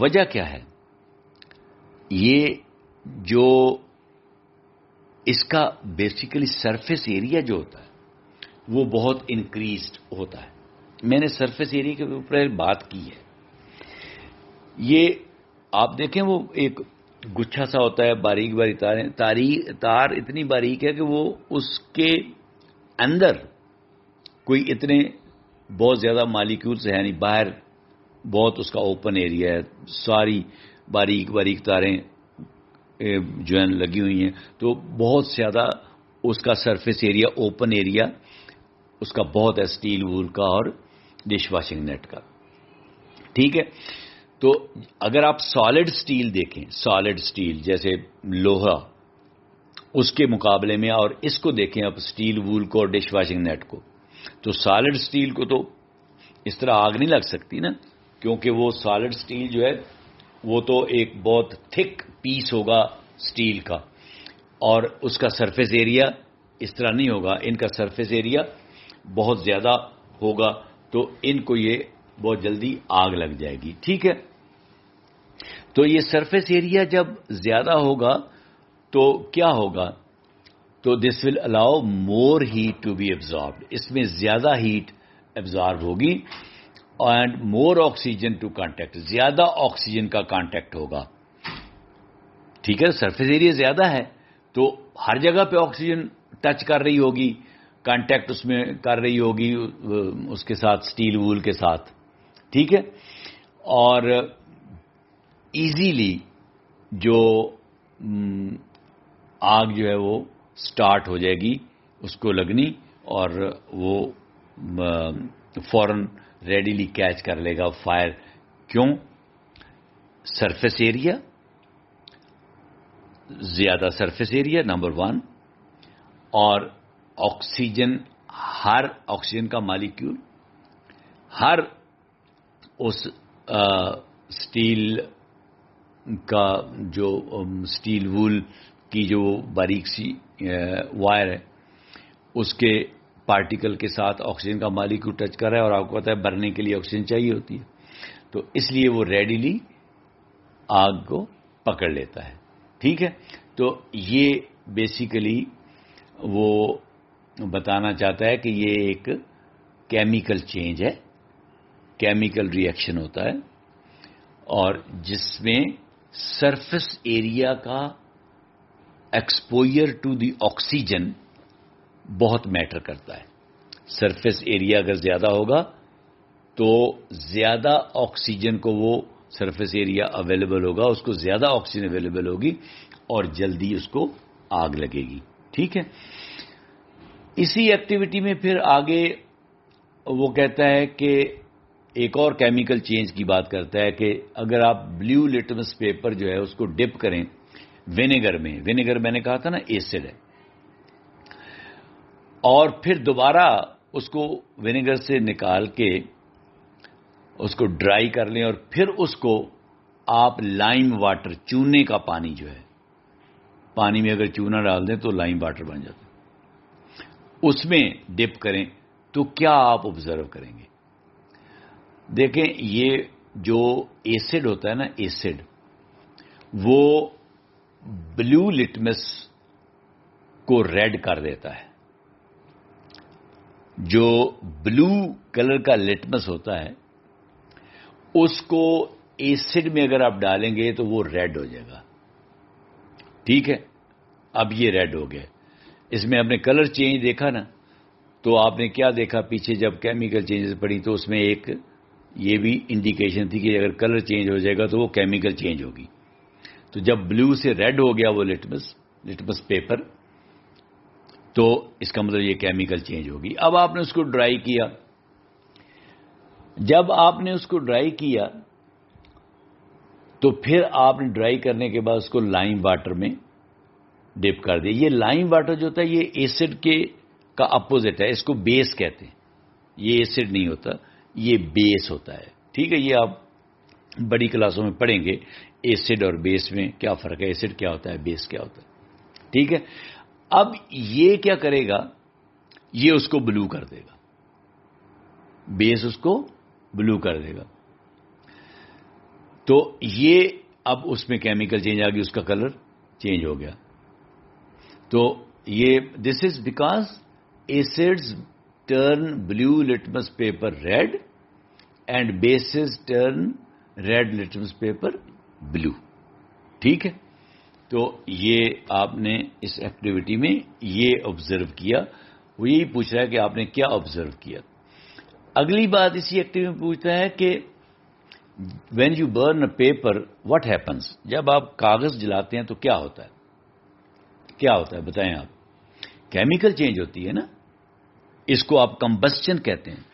Speaker 2: وجہ کیا ہے یہ جو اس کا بیسیکلی سرفیس ایریا جو ہوتا ہے وہ بہت انکریزڈ ہوتا ہے. میں نے سرفیس ایریا کے اوپر بات کی ہے. یہ آپ دیکھیں وہ ایک گچھا سا ہوتا ہے, باریک باریک تار اتنی باریک ہے کہ وہ اس کے اندر کوئی اتنے بہت زیادہ مالیکیولز ہے نہیں, باہر بہت اس کا اوپن ایریا ہے, ساری باریک باریک تاریں جو ہیں لگی ہوئی ہیں, تو بہت زیادہ اس کا سرفیس ایریا, اوپن ایریا اس کا بہت ہے, اسٹیل وول کا اور ڈش واشنگ نیٹ کا. ٹھیک ہے, تو اگر آپ سالڈ اسٹیل دیکھیں, سالڈ اسٹیل جیسے لوہا, اس کے مقابلے میں اور اس کو دیکھیں آپ اسٹیل وول کو اور ڈش واشنگ نیٹ کو, تو سالڈ اسٹیل کو تو اس طرح آگ نہیں لگ سکتی نا, کیونکہ وہ سالڈ اسٹیل جو ہے وہ تو ایک بہت تھک پیس ہوگا اسٹیل کا, اور اس کا سرفیس ایریا اس طرح نہیں ہوگا, ان کا سرفیس ایریا بہت زیادہ ہوگا, تو ان کو یہ بہت جلدی آگ لگ جائے گی. ٹھیک ہے, تو یہ سرفیس ایریا جب زیادہ ہوگا تو کیا ہوگا, تو this will allow more heat to be absorbed, اس میں زیادہ ہیٹ ایبزارب ہوگی, and more oxygen to contact, زیادہ آکسیجن کا کانٹیکٹ ہوگا. ٹھیک ہے, سرفیس ایریا زیادہ ہے تو ہر جگہ پہ آکسیجن ٹچ کر رہی ہوگی, کانٹیکٹ اس میں کر رہی ہوگی اس کے ساتھ, اسٹیل وول کے ساتھ. ٹھیک ہے, اور ایزیلی جو آگ جو ہے وہ سٹارٹ ہو جائے گی اس کو لگنی, اور وہ فوراً ریڈیلی کیچ کر لے گا فائر. کیوں؟ سرفیس ایریا, زیادہ سرفیس ایریا نمبر 1, اور آکسیجن, ہر آکسیجن کا مالیکیول ہر اس اسٹیل کا جو اسٹیل وول کی جو باریک سی وائر ہے اس کے پارٹیکل کے ساتھ آکسیجن کا مالیکیول ٹچ کر رہا ہے, اور آپ کو پتا ہے برنے کے لیے آکسیجن چاہیے ہوتی ہے, تو اس لیے وہ ریڈیلی آگ کو پکڑ لیتا ہے. ٹھیک ہے, تو یہ بیسیکلی وہ بتانا چاہتا ہے کہ یہ ایک کیمیکل چینج ہے, کیمیکل ری ایکشن ہوتا ہے, اور جس میں سرفیس ایریا کا ایکسپوئر ٹو دی آکسیجن بہت میٹر کرتا ہے. سرفیس ایریا اگر زیادہ ہوگا تو زیادہ آکسیجن کو وہ سرفیس ایریا اویلیبل ہوگا, اس کو زیادہ آکسیجن اویلیبل ہوگی اور جلدی اس کو آگ لگے گی. ٹھیک ہے, اسی ایکٹیویٹی میں پھر آگے وہ کہتا ہے کہ ایک اور کیمیکل چینج کی بات کرتا ہے کہ اگر آپ بلیو لٹمس پیپر جو ہے اس کو ڈپ کریں ونیگر میں, ونیگر میں نے کہا تھا نا ایسڈ ہے, اور پھر دوبارہ اس کو ونیگر سے نکال کے اس کو ڈرائی کر لیں, اور پھر اس کو آپ لائم واٹر, چونے کا پانی جو ہے, پانی میں اگر چونا ڈال دیں تو لائم واٹر بن جاتا ہے, اس میں ڈپ کریں, تو کیا آپ آبزرو کریں گے؟ دیکھیں, یہ جو ایسڈ ہوتا ہے نا, ایسڈ وہ بلیو لٹمس کو ریڈ کر دیتا ہے. جو بلو کلر کا لٹمس ہوتا ہے اس کو ایسڈ میں اگر آپ ڈالیں گے تو وہ ریڈ ہو جائے گا. ٹھیک ہے, اب یہ ریڈ ہو گیا, اس میں آپ نے کلر چینج دیکھا نا, تو آپ نے کیا دیکھا پیچھے جب کیمیکل چینجز پڑی تو اس میں ایک یہ بھی انڈیکیشن تھی کہ اگر کلر چینج ہو جائے گا تو وہ کیمیکل چینج ہوگی. تو جب بلو سے ریڈ ہو گیا وہ لٹمس پیپر, تو اس کا مطلب یہ کیمیکل چینج ہوگی. اب آپ نے اس کو ڈرائی کیا, جب آپ نے اس کو ڈرائی کیا تو پھر آپ نے ڈرائی کرنے کے بعد اس کو لائم واٹر میں ڈپ کر دیا. یہ لائم واٹر جو ہوتا ہے یہ ایسڈ کا اپوزٹ ہے, اس کو بیس کہتے ہیں. یہ ایسڈ نہیں ہوتا, یہ بیس ہوتا ہے. ٹھیک ہے, یہ آپ بڑی کلاسوں میں پڑھیں گے ایسڈ اور بیس میں کیا فرق ہے, ایسڈ کیا ہوتا ہے, بیس کیا ہوتا ہے. ٹھیک ہے, اب یہ کیا کرے گا, یہ اس کو بلو کر دے گا, بیس اس کو بلو کر دے گا. تو یہ اب اس میں کیمیکل چینج آ گئی, اس کا کلر چینج ہو گیا. تو یہ this is because acids turn blue litmus paper red and bases turn red litmus paper blue. ٹھیک ہے, تو یہ آپ نے اس ایکٹیویٹی میں یہ آبزرو کیا. وہ یہی پوچھ رہا ہے کہ آپ نے کیا آبزرو کیا. اگلی بات اسی ایکٹیویٹی میں پوچھتا ہے کہ when you burn a paper what happens. جب آپ کاغذ جلاتے ہیں تو کیا ہوتا ہے, کیا ہوتا ہے بتائیں آپ. کیمیکل چینج ہوتی ہے نا, اس کو آپ کمبسچن کہتے ہیں.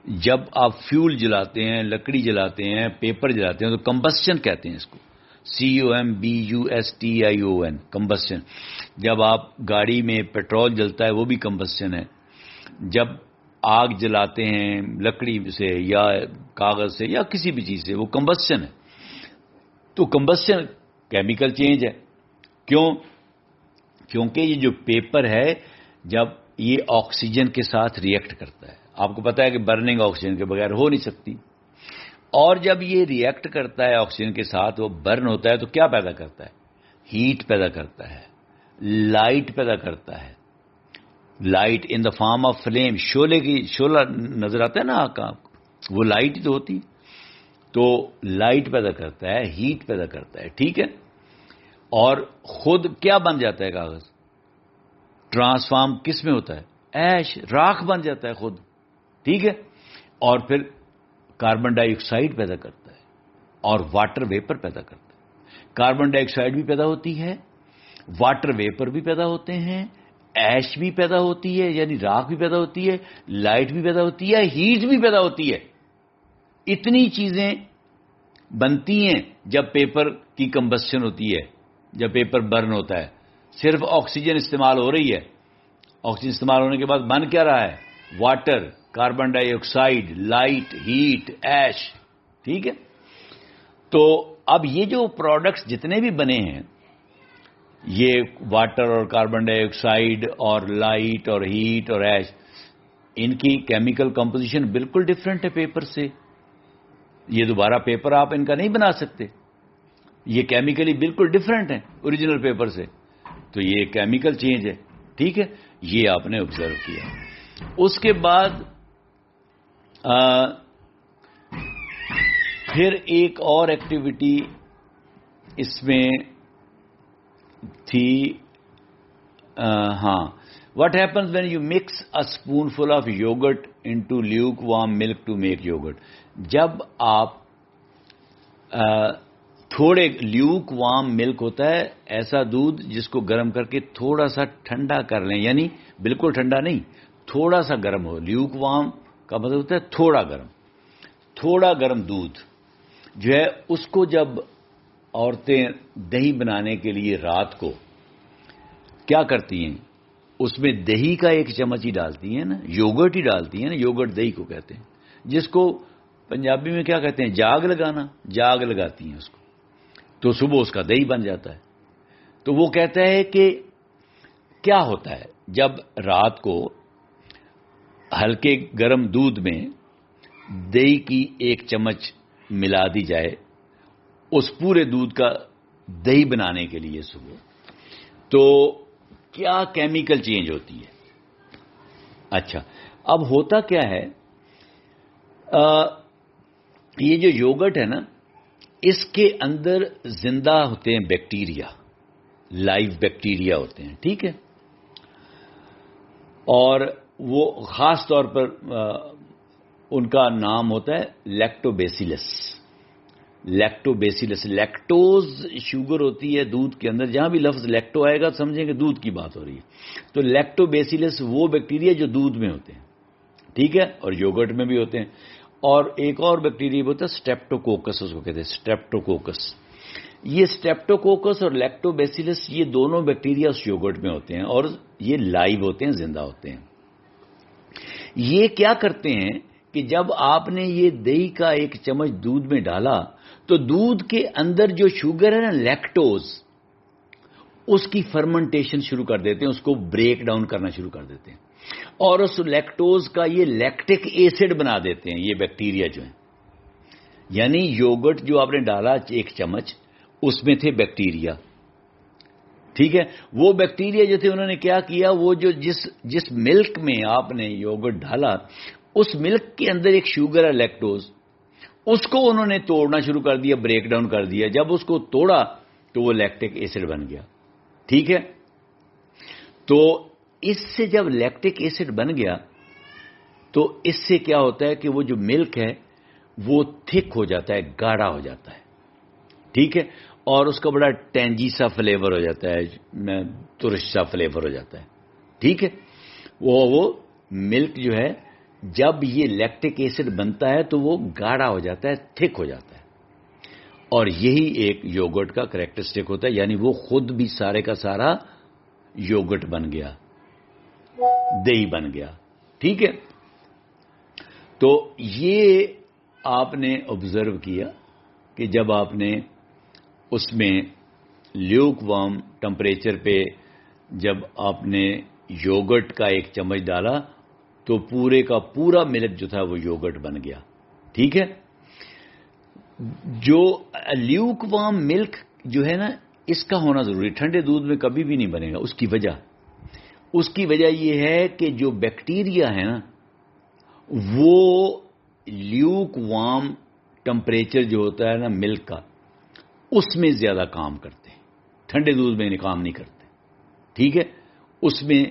Speaker 2: جب آپ فیول جلاتے ہیں, لکڑی جلاتے ہیں, پیپر جلاتے ہیں تو کمبسچن کہتے ہیں اس کو. COMBUSTION کمبسچن. جب آپ گاڑی میں پیٹرول جلتا ہے وہ بھی کمبسچن ہے. جب آگ جلاتے ہیں لکڑی سے یا کاغذ سے یا کسی بھی چیز سے, وہ کمبسچن ہے. تو کمبسچن کیمیکل چینج ہے. کیوں؟ کیونکہ یہ جو پیپر ہے جب یہ آکسیجن کے ساتھ ریئیکٹ کرتا ہے, آپ کو پتا ہے کہ برننگ آکسیجن کے بغیر ہو نہیں سکتی, اور جب یہ ریئیکٹ کرتا ہے آکسیجن کے ساتھ, وہ برن ہوتا ہے تو کیا پیدا کرتا ہے, ہیٹ پیدا کرتا ہے, لائٹ پیدا کرتا ہے. Light in the form of flame, شولہ نظر آتا ہے نا آپ کا, وہ لائٹ تو ہوتی, تو لائٹ پیدا کرتا ہے, ہیٹ پیدا کرتا ہے. ٹھیک ہے, اور خود کیا بن جاتا ہے کاغذ, ٹرانسفارم کس میں ہوتا ہے, ایش, راکھ بن جاتا ہے خود. ٹھیک ہے, اور پھر کاربن ڈائی آکسائڈ پیدا کرتا ہے اور واٹر ویپر پیدا کرتا ہے. کاربن ڈائی آکسائڈ بھی پیدا ہوتی ہے, واٹر ویپر بھی پیدا ہوتے ہیں, ایش بھی پیدا ہوتی ہے یعنی راکھ بھی پیدا ہوتی ہے, لائٹ بھی پیدا ہوتی ہے, ہیٹ بھی پیدا ہوتی ہے. اتنی چیزیں بنتی ہیں جب پیپر کی کمبسشن ہوتی ہے, جب پیپر برن ہوتا ہے. صرف آکسیجن استعمال ہو رہی ہے, آکسیجن استعمال ہونے کے بعد بن کیا رہا ہے, واٹر, کاربن ڈائی آکسائڈ, لائٹ, ہیٹ, ایش. ٹھیک ہے, تو اب یہ جو پروڈکٹس جتنے بھی بنے ہیں, یہ واٹر اور کاربن ڈائی آکسائڈ اور لائٹ اور ہیٹ اور ایش, ان کی کیمیکل کمپوزیشن بالکل ڈفرینٹ ہے پیپر سے. یہ دوبارہ پیپر آپ ان کا نہیں بنا سکتے, یہ کیمیکلی بالکل ڈفرینٹ ہیں اوریجنل پیپر سے. تو یہ کیمیکل چینج ہے. ٹھیک ہے, یہ آپ نے آبزرو کیا. اس کے بعد پھر ایک اور ایکٹیویٹی اس میں تھی. ہاں, what happens when you mix a spoonful of yogurt into lukewarm milk to make yogurt. جب آپ تھوڑے لیوک وارم ملک ہوتا ہے ایسا دودھ جس کو گرم کر کے تھوڑا سا ٹھنڈا کر لیں, یعنی بالکل ٹھنڈا نہیں, تھوڑا سا گرم ہو. لیوک وارم کا مطلب ہوتا ہے تھوڑا گرم. تھوڑا گرم دودھ جو ہے اس کو جب عورتیں دہی بنانے کے لیے رات کو کیا کرتی ہیں, اس میں دہی کا ایک چمچ ہی ڈالتی ہیں نا, یوگرٹ ہی ڈالتی ہیں نا, یوگرٹ دہی کو کہتے ہیں, جس کو پنجابی میں کیا کہتے ہیں, جاگ لگانا, جاگ لگاتی ہیں اس کو, تو صبح اس کا دہی بن جاتا ہے. تو وہ کہتا ہے کہ کیا ہوتا ہے جب رات کو ہلکے گرم دودھ میں دہی کی ایک چمچ ملا دی جائے اس پورے دودھ کا دہی بنانے کے لیے صبح, تو کیا کیمیکل چینج ہوتی ہے. اچھا, اب ہوتا کیا ہے, یہ جو یوگرٹ ہے نا, اس کے اندر زندہ ہوتے ہیں بیکٹیریا, لائیو بیکٹیریا ہوتے ہیں. ٹھیک ہے, اور وہ خاص طور پر ان کا نام ہوتا ہے لیکٹوبیسیلس. لیکٹوبیسیلس, لیکٹوز شوگر ہوتی ہے دودھ کے اندر, جہاں بھی لفظ لیکٹو آئے گا سمجھیں کہ دودھ کی بات ہو رہی ہے. تو لیکٹوبیسیلس وہ بیکٹیریا جو دودھ میں ہوتے ہیں. ٹھیک ہے, اور یوگرٹ میں بھی ہوتے ہیں. اور ایک اور بیکٹیریا بھی ہوتا ہے اسٹریپٹوکوکس, اس کو کہتے ہیں اسٹریپٹوکوکس. یہ اسٹریپٹوکوکس اور لیکٹوبیسیلس یہ دونوں بیکٹیریا اس یوگرٹ میں ہوتے ہیں اور یہ لائیو ہوتے ہیں, زندہ ہوتے ہیں. یہ کیا کرتے ہیں کہ جب آپ نے یہ دہی کا ایک چمچ دودھ میں ڈالا تو دودھ کے اندر جو شوگر ہے نا لیکٹوز, اس کی فرمنٹیشن شروع کر دیتے ہیں, اس کو بریک ڈاؤن کرنا شروع کر دیتے ہیں, اور اس لیکٹوز کا یہ لیکٹک ایسڈ بنا دیتے ہیں. یہ بیکٹیریا جو ہیں یعنی یوگرٹ جو آپ نے ڈالا 1 چمچ، اس میں تھے بیکٹیریا. ٹھیک ہے، وہ بیکٹیریا جو تھے انہوں نے کیا کیا، وہ جو جس ملک میں آپ نے یوگرٹ ڈالا، اس ملک کے اندر ایک شوگر ہے لیکٹوز، اس کو انہوں نے توڑنا شروع کر دیا، بریک ڈاؤن کر دیا. جب اس کو توڑا تو وہ لیکٹک ایسڈ بن گیا. ٹھیک ہے، تو اس سے جب لیکٹک ایسڈ بن گیا تو اس سے کیا ہوتا ہے کہ وہ جو ملک ہے وہ تھک ہو جاتا ہے، گاڑھا ہو جاتا ہے. ٹھیک ہے، اور اس کا بڑا ٹینجی سا فلیور ہو جاتا ہے، ترش سا فلیور ہو جاتا ہے. ٹھیک ہے، وہ ملک جو ہے جب یہ لیکٹک ایسڈ بنتا ہے تو وہ گاڑھا ہو جاتا ہے، تھک ہو جاتا ہے. اور یہی ایک یوگرٹ کا کریکٹرسٹک ہوتا ہے، یعنی وہ خود بھی سارے کا سارا یوگرٹ بن گیا، دہی بن گیا. ٹھیک ہے، تو یہ آپ نے آبزرو کیا کہ جب آپ نے اس میں لیوک وارم ٹمپریچر پہ جب آپ نے یوگرٹ کا 1 چمچ ڈالا تو پورے کا پورا ملک جو تھا وہ یوگرٹ بن گیا. ٹھیک ہے، جو لیوک وارم ملک جو ہے نا، اس کا ہونا ضروری، ٹھنڈے دودھ میں کبھی بھی نہیں بنے گا. اس کی وجہ یہ ہے کہ جو بیکٹیریا ہے نا وہ لیوک وارم ٹمپریچر جو ہوتا ہے نا ملک کا، اس میں زیادہ کام کرتے ہیں، ٹھنڈے دودھ میں کام نہیں کرتے. ٹھیک ہے، اس میں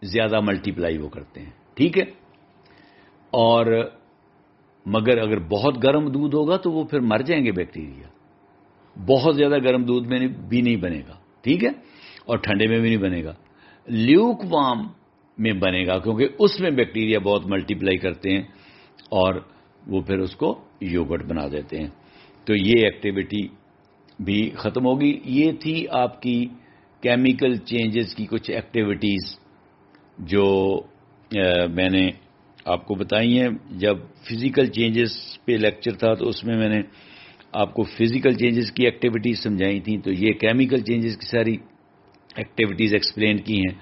Speaker 2: زیادہ ملٹیپلائی وہ کرتے ہیں. ٹھیک ہے، اور مگر اگر بہت گرم دودھ ہوگا تو وہ پھر مر جائیں گے بیکٹیریا. بہت زیادہ گرم دودھ میں بھی نہیں بنے گا. ٹھیک ہے، اور ٹھنڈے میں بھی نہیں بنے گا. لیوک وارم میں بنے گا کیونکہ اس میں بیکٹیریا بہت ملٹیپلائی کرتے ہیں اور وہ پھر اس کو یوگرٹ بنا دیتے ہیں. تو یہ ایکٹیویٹی بھی ختم ہوگی. یہ تھی آپ کی کیمیکل چینجز کی کچھ ایکٹیویٹیز جو میں نے آپ کو بتائی ہیں. جب فزیکل چینجز پہ لیکچر تھا تو اس میں نے آپ کو فزیکل چینجز کی ایکٹیویٹیز سمجھائی تھیں، تو یہ کیمیکل چینجز کی ساری ایکٹیویٹیز ایکسپلین کی ہیں.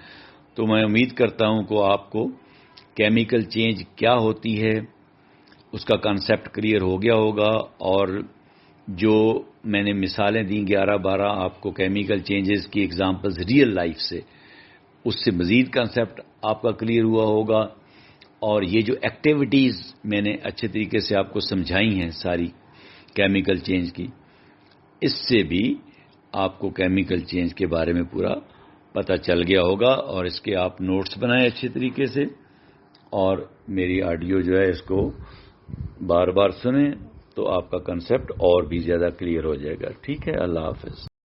Speaker 2: تو میں امید کرتا ہوں کہ آپ کو کیمیکل چینج کیا ہوتی ہے اس کا کانسیپٹ کلیئر ہو گیا ہوگا، اور جو میں نے مثالیں دیں 11-12 آپ کو کیمیکل چینجز کی ایگزامپلز ریئل لائف سے، اس سے مزید کانسیپٹ آپ کا کلیئر ہوا ہوگا. اور یہ جو ایکٹیویٹیز میں نے اچھے طریقے سے آپ کو سمجھائی ہیں ساری کیمیکل چینج کی، اس سے بھی آپ کو کیمیکل چینج کے بارے میں پورا پتہ چل گیا ہوگا. اور اس کے آپ نوٹس بنائیں اچھے طریقے سے، اور میری آڈیو جو ہے اس کو بار بار سنیں تو آپ کا کنسیپٹ اور بھی زیادہ کلیئر ہو جائے گا. ٹھیک ہے، اللہ حافظ.